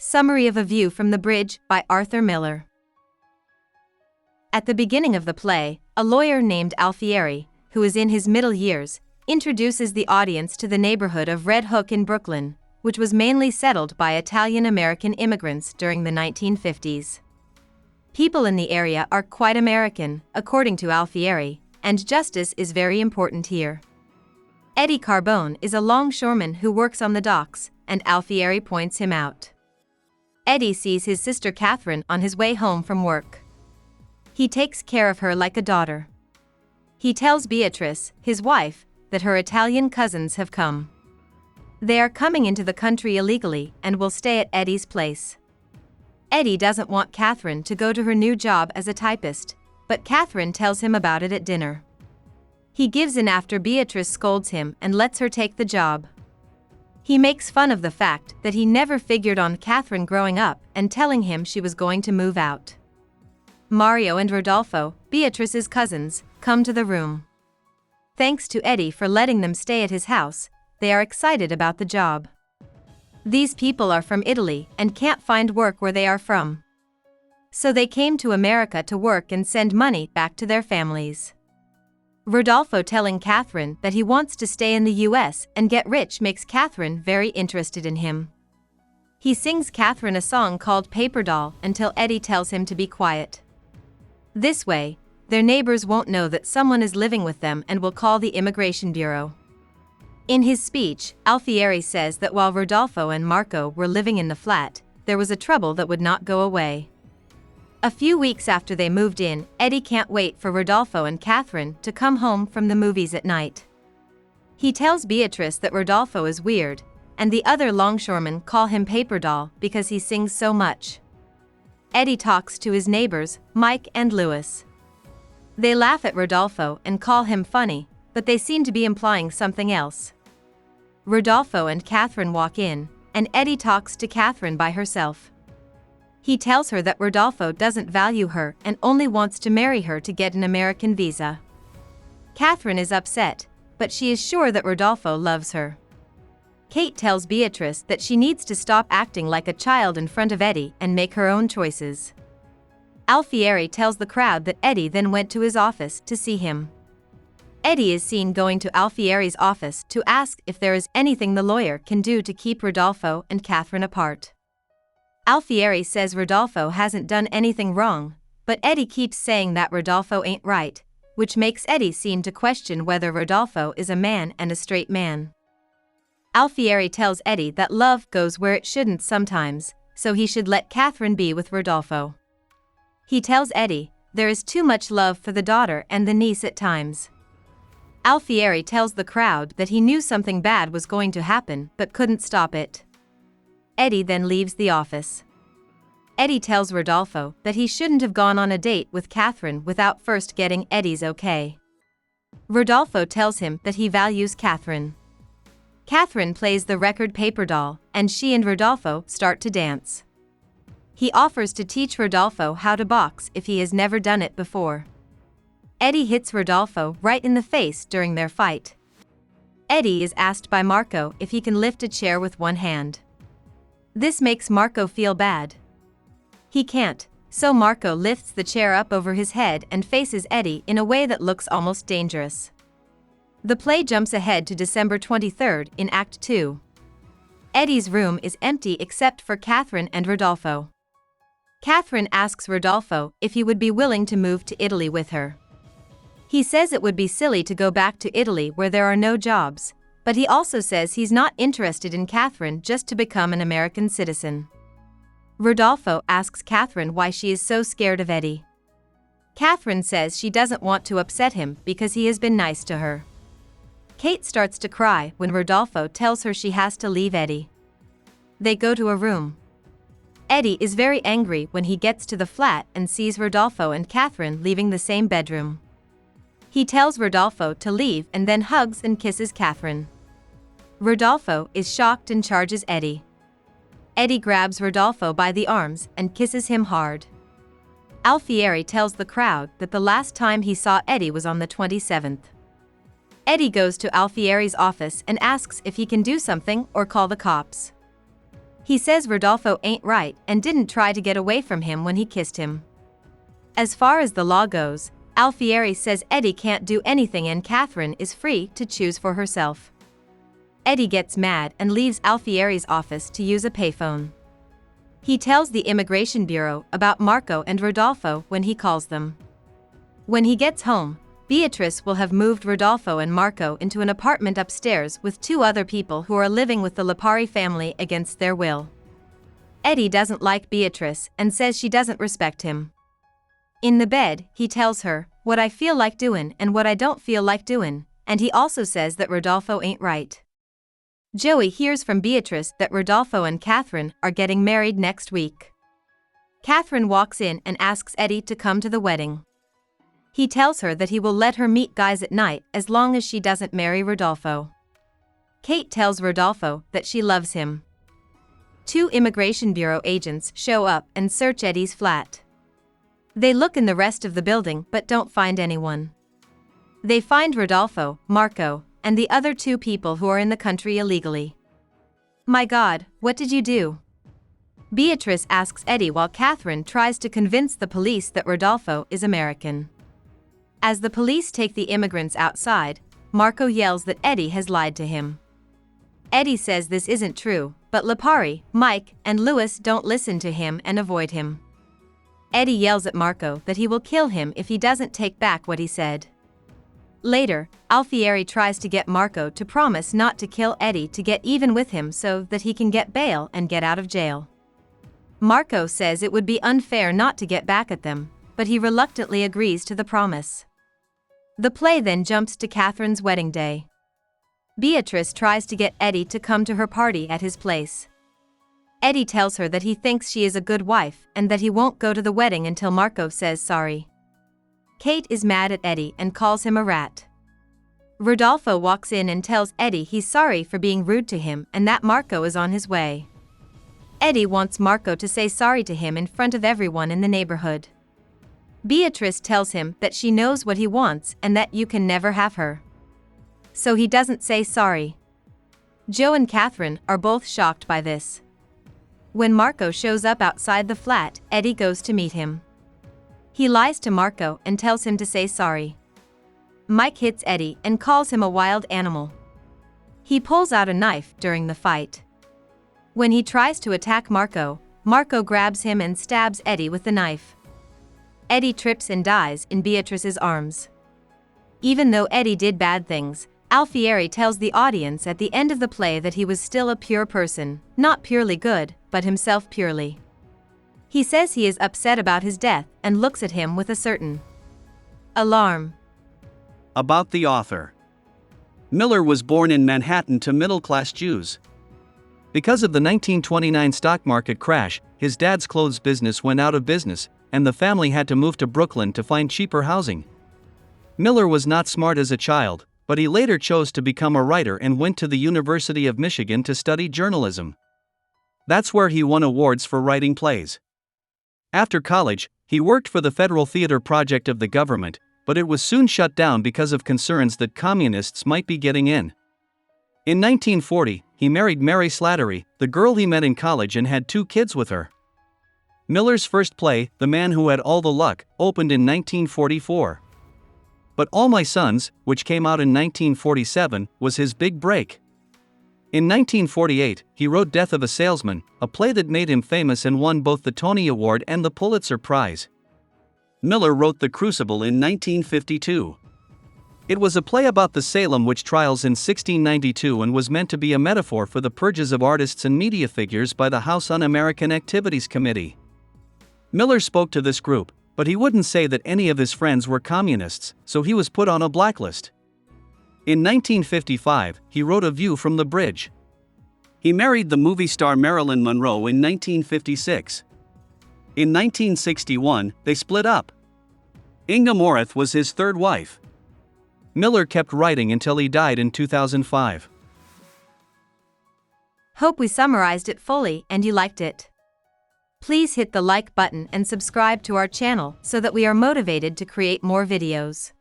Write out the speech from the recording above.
Summary of A View from the Bridge by Arthur Miller. At the beginning of the play, a lawyer named Alfieri, who is in his middle years, introduces the audience to the neighborhood of Red Hook in Brooklyn, which was mainly settled by Italian-American immigrants during the 1950s. People in the area are quite American, according to Alfieri, and justice is very important here. Eddie Carbone is a longshoreman who works on the docks, and Alfieri points him out. Eddie sees his sister Catherine on his way home from work. He takes care of her like a daughter. He tells Beatrice, his wife, that her Italian cousins have come. They are coming into the country illegally and will stay at Eddie's place. Eddie doesn't want Catherine to go to her new job as a typist, but Catherine tells him about it at dinner. He gives in after Beatrice scolds him and lets her take the job. He makes fun of the fact that he never figured on Catherine growing up and telling him she was going to move out. Mario and Rodolfo, Beatrice's cousins, come to the room. Thanks to Eddie for letting them stay at his house, they are excited about the job. These people are from Italy and can't find work where they are from. So they came to America to work and send money back to their families. Rodolfo telling Catherine that he wants to stay in the US and get rich makes Catherine very interested in him. He sings Catherine a song called Paper Doll until Eddie tells him to be quiet. This way, their neighbors won't know that someone is living with them and will call the Immigration Bureau. In his speech, Alfieri says that while Rodolfo and Marco were living in the flat, there was a trouble that would not go away. A few weeks after they moved in, Eddie can't wait for Rodolfo and Catherine to come home from the movies at night. He tells Beatrice that Rodolfo is weird, and the other longshoremen call him Paper Doll because he sings so much. Eddie talks to his neighbors, Mike and Louis. They laugh at Rodolfo and call him funny, but they seem to be implying something else. Rodolfo and Catherine walk in, and Eddie talks to Catherine by herself. He tells her that Rodolfo doesn't value her and only wants to marry her to get an American visa. Catherine is upset, but she is sure that Rodolfo loves her. Kate tells Beatrice that she needs to stop acting like a child in front of Eddie and make her own choices. Alfieri tells the crowd that Eddie then went to his office to see him. Eddie is seen going to Alfieri's office to ask if there is anything the lawyer can do to keep Rodolfo and Catherine apart. Alfieri says Rodolfo hasn't done anything wrong, but Eddie keeps saying that Rodolfo ain't right, which makes Eddie seem to question whether Rodolfo is a man and a straight man. Alfieri tells Eddie that love goes where it shouldn't sometimes, so he should let Catherine be with Rodolfo. He tells Eddie there is too much love for the daughter and the niece at times. Alfieri tells the crowd that he knew something bad was going to happen but couldn't stop it. Eddie then leaves the office. Eddie tells Rodolfo that he shouldn't have gone on a date with Catherine without first getting Eddie's okay. Rodolfo tells him that he values Catherine. Catherine plays the record Paper Doll, and she and Rodolfo start to dance. He offers to teach Rodolfo how to box if he has never done it before. Eddie hits Rodolfo right in the face during their fight. Eddie is asked by Marco if he can lift a chair with one hand. This makes Marco feel bad. He can't, so Marco lifts the chair up over his head and faces Eddie in a way that looks almost dangerous. The play jumps ahead to December 23rd in Act 2. Eddie's room is empty except for Catherine and Rodolfo. Catherine asks Rodolfo if he would be willing to move to Italy with her. He says it would be silly to go back to Italy where there are no jobs, but he also says he's not interested in Catherine just to become an American citizen. Rodolfo asks Catherine why she is so scared of Eddie. Catherine says she doesn't want to upset him because he has been nice to her. Kate starts to cry when Rodolfo tells her she has to leave Eddie. They go to a room. Eddie is very angry when he gets to the flat and sees Rodolfo and Catherine leaving the same bedroom. He tells Rodolfo to leave and then hugs and kisses Catherine. Rodolfo is shocked and charges Eddie. Eddie grabs Rodolfo by the arms and kisses him hard. Alfieri tells the crowd that the last time he saw Eddie was on the 27th. Eddie goes to Alfieri's office and asks if he can do something or call the cops. He says Rodolfo ain't right and didn't try to get away from him when he kissed him. As far as the law goes, Alfieri says Eddie can't do anything and Catherine is free to choose for herself. Eddie gets mad and leaves Alfieri's office to use a payphone. He tells the Immigration Bureau about Marco and Rodolfo when he calls them. When he gets home, Beatrice will have moved Rodolfo and Marco into an apartment upstairs with 2 other people who are living with the Lipari family against their will. Eddie doesn't like Beatrice and says she doesn't respect him. In the bed, he tells her, "What I feel like doing and what I don't feel like doing," and he also says that Rodolfo ain't right. Joey hears from Beatrice that Rodolfo and Catherine are getting married next week. Catherine walks in and asks Eddie to come to the wedding. He tells her that he will let her meet guys at night as long as she doesn't marry Rodolfo. Kate tells Rodolfo that she loves him. 2 Immigration Bureau agents show up and search Eddie's flat. They look in the rest of the building but don't find anyone. They find Rodolfo, Marco, and the other 2 people who are in the country illegally. "My God, what did you do?" Beatrice asks Eddie while Catherine tries to convince the police that Rodolfo is American. As the police take the immigrants outside, Marco yells that Eddie has lied to him. Eddie says this isn't true, but Lipari, Mike, and Louis don't listen to him and avoid him. Eddie yells at Marco that he will kill him if he doesn't take back what he said. Later, Alfieri tries to get Marco to promise not to kill Eddie to get even with him so that he can get bail and get out of jail. Marco says it would be unfair not to get back at them, but he reluctantly agrees to the promise. The play then jumps to Catherine's wedding day. Beatrice tries to get Eddie to come to her party at his place. Eddie tells her that he thinks she is a good wife and that he won't go to the wedding until Marco says sorry. Kate is mad at Eddie and calls him a rat. Rodolfo walks in and tells Eddie he's sorry for being rude to him and that Marco is on his way. Eddie wants Marco to say sorry to him in front of everyone in the neighborhood. Beatrice tells him that she knows what he wants and that you can never have her. So he doesn't say sorry. Joe and Catherine are both shocked by this. When Marco shows up outside the flat, Eddie goes to meet him. He lies to Marco and tells him to say sorry. Mike hits Eddie and calls him a wild animal. He pulls out a knife during the fight. When he tries to attack Marco, Marco grabs him and stabs Eddie with the knife. Eddie trips and dies in Beatrice's arms. Even though Eddie did bad things, Alfieri tells the audience at the end of the play that he was still a pure person, not purely good, but himself purely. He says he is upset about his death and looks at him with a certain alarm. About the author. Miller was born in Manhattan to middle-class Jews. Because of the 1929 stock market crash, his dad's clothes business went out of business, and the family had to move to Brooklyn to find cheaper housing. Miller was not smart as a child, but he later chose to become a writer and went to the University of Michigan to study journalism. That's where he won awards for writing plays. After college, he worked for the Federal Theater Project of the government, but it was soon shut down because of concerns that communists might be getting in. In 1940, he married Mary Slattery, the girl he met in college, and had 2 kids with her. Miller's first play, The Man Who Had All the Luck, opened in 1944. But All My Sons, which came out in 1947, was his big break. In 1948, he wrote Death of a Salesman, a play that made him famous and won both the Tony Award and the Pulitzer Prize. Miller wrote The Crucible in 1952. It was a play about the Salem witch trials in 1692 and was meant to be a metaphor for the purges of artists and media figures by the House Un-American Activities Committee. Miller spoke to this group, but he wouldn't say that any of his friends were communists, so he was put on a blacklist. In 1955, he wrote A View from the Bridge. He married the movie star Marilyn Monroe in 1956. In 1961, they split up. Inga Morath was his third wife. Miller kept writing until he died in 2005. Hope we summarized it fully and you liked it. Please hit the like button and subscribe to our channel so that we are motivated to create more videos.